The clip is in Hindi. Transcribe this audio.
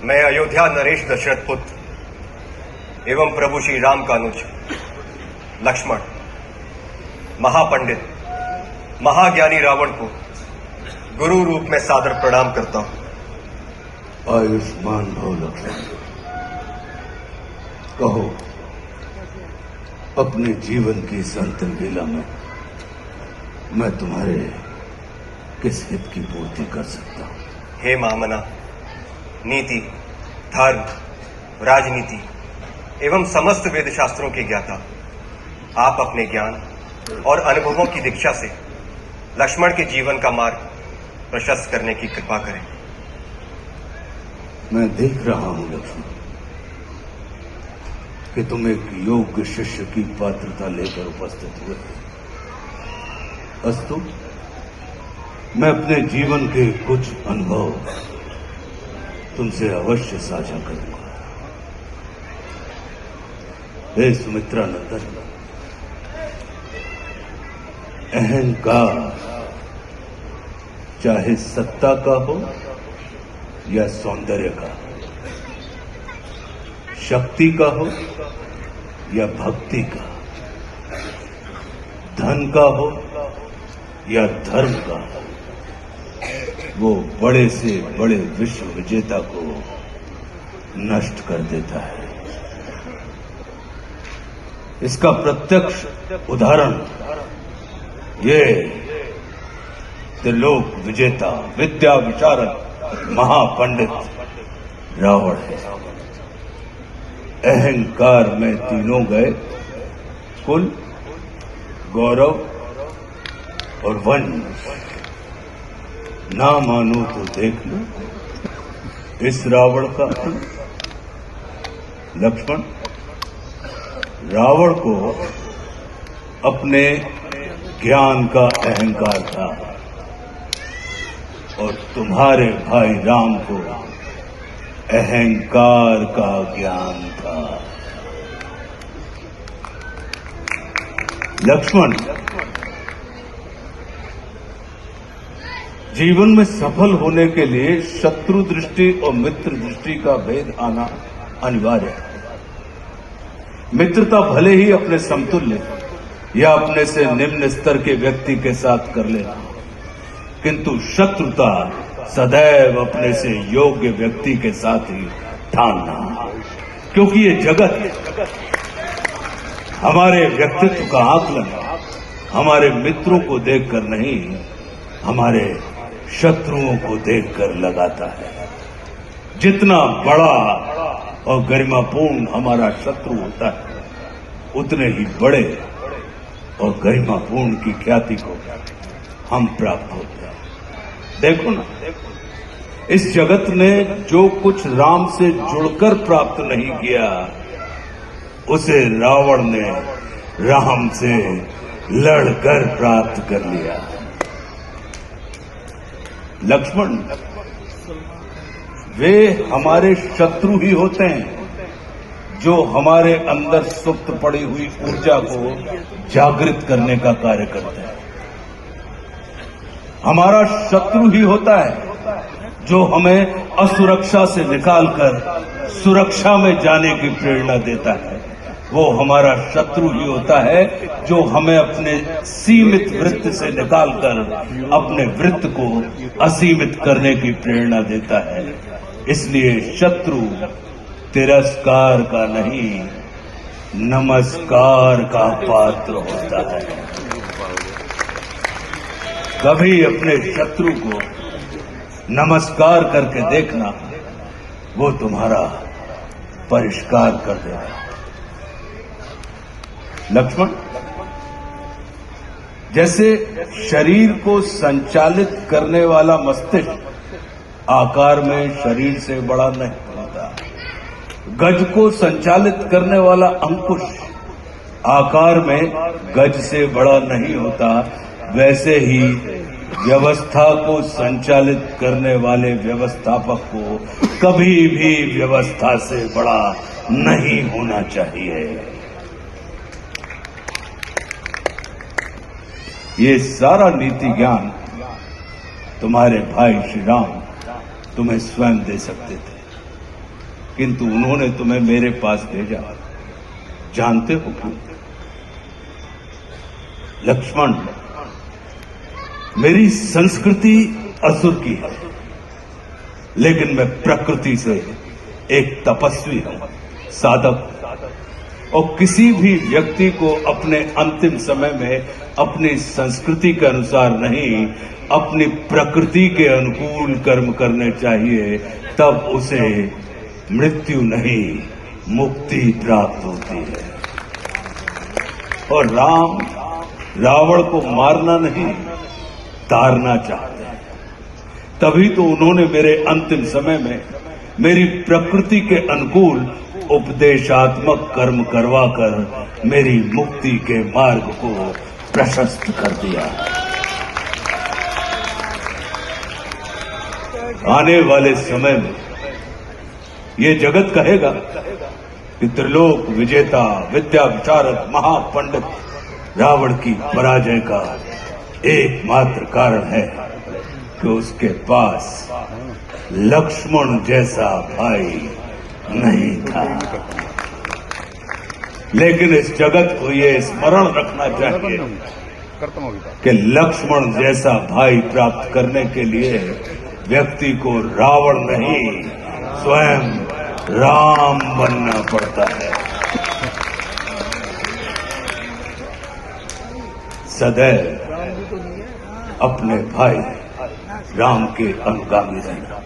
मैं अयोध्या नरेश दशरथ पुत्र एवं प्रभु श्री राम का अनुज लक्ष्मण महापंडित महाज्ञानी रावण को गुरु रूप में सादर प्रणाम करता हूं। आयुष्मान भव लक्ष्मण। कहो, अपने जीवन की इस अंतिम लीला में मैं तुम्हारे किस हित की पूर्ति कर सकता हूं? हे महामना, नीति, धर्म, राजनीति एवं समस्त वेद शास्त्रों के ज्ञाता, आप अपने ज्ञान और अनुभवों की दीक्षा से लक्ष्मण के जीवन का मार्ग प्रशस्त करने की कृपा करें। मैं देख रहा हूं लक्ष्मण कि तुम एक योग्य शिष्य की पात्रता लेकर उपस्थित हुए। अस्तु, मैं अपने जीवन के कुछ अनुभव तुमसे अवश्य साझा करूंगा। हे सुमित्रा नंदन, अहंकार चाहे सत्ता का हो या सौंदर्य का, शक्ति का हो या भक्ति का, धन का हो या धर्म का, वो बड़े से बड़े विश्व विजेता को नष्ट कर देता है। इसका प्रत्यक्ष उदाहरण ये त्रिलोक विजेता, विद्या विशारद, महापंडित रावण है। अहंकार में तीनों गए, कुल, गौरव और वंश। ना मानो तो देख लो इस रावण का अंत। लक्ष्मण, रावण को अपने ज्ञान का अहंकार था और तुम्हारे भाई राम को अहंकार का ज्ञान था। लक्ष्मण, जीवन में सफल होने के लिए शत्रु दृष्टि और मित्र दृष्टि का भेद आना अनिवार्य है। मित्रता भले ही अपने समतुल्य या अपने से निम्न स्तर के व्यक्ति के साथ कर लेना, किंतु शत्रुता सदैव अपने से योग्य व्यक्ति के साथ ही ठानना, क्योंकि ये जगत हमारे व्यक्तित्व का आकलन हमारे मित्रों को देखकर नहीं, हमारे शत्रुओं को देखकर लगाता है। जितना बड़ा और गरिमापूर्ण हमारा शत्रु होता है, उतने ही बड़े और गरिमापूर्ण की ख्याति को हम प्राप्त होते हैं। देखो ना, इस जगत ने जो कुछ राम से जुड़कर प्राप्त नहीं किया, उसे रावण ने राम से लड़कर प्राप्त कर लिया। लक्ष्मण, वे हमारे शत्रु ही होते हैं जो हमारे अंदर सुप्त पड़ी हुई ऊर्जा को जागृत करने का कार्य करते हैं। हमारा शत्रु ही होता है जो हमें असुरक्षा से निकालकर सुरक्षा में जाने की प्रेरणा देता है। वो हमारा शत्रु ही होता है जो हमें अपने सीमित वृत्त से निकालकर अपने वृत्त को असीमित करने की प्रेरणा देता है। इसलिए शत्रु तिरस्कार का नहीं, नमस्कार का पात्र होता है। कभी अपने शत्रु को नमस्कार करके देखना, वो तुम्हारा परिष्कार कर देगा। लक्ष्मण, जैसे शरीर को संचालित करने वाला मस्तिष्क आकार में शरीर से बड़ा नहीं होता, गज को संचालित करने वाला अंकुश आकार में गज से बड़ा नहीं होता, वैसे ही व्यवस्था को संचालित करने वाले व्यवस्थापक को कभी भी व्यवस्था से बड़ा नहीं होना चाहिए। ये सारा नीति ज्ञान तुम्हारे भाई श्री राम तुम्हें स्वयं दे सकते थे, किंतु उन्होंने तुम्हें मेरे पास भेजा। जानते हो क्यों? लक्ष्मण, मेरी संस्कृति असुर की है, लेकिन मैं प्रकृति से एक तपस्वी हूं, साधक। और किसी भी व्यक्ति को अपने अंतिम समय में अपनी संस्कृति के अनुसार नहीं, अपनी प्रकृति के अनुकूल कर्म करने चाहिए, तब उसे मृत्यु नहीं, मुक्ति प्राप्त होती है। और राम रावण को मारना नहीं, तारना चाहते हैं। तभी तो उन्होंने मेरे अंतिम समय में मेरी प्रकृति के अनुकूल उपदेशात्मक कर्म करवाकर मेरी मुक्ति के मार्ग को प्रशस्त कर दिया। आने वाले समय में ये जगत कहेगा कि त्रिलोक विजेता, विद्या विशारद, महापंडित रावण की पराजय का एकमात्र कारण है कि उसके पास लक्ष्मण जैसा भाई नहीं था। लेकिन इस जगत को ये स्मरण रखना चाहिए कि लक्ष्मण जैसा भाई प्राप्त करने के लिए व्यक्ति को रावण नहीं, स्वयं राम बनना पड़ता है। सदैव अपने भाई राम के अनुगामी रहना।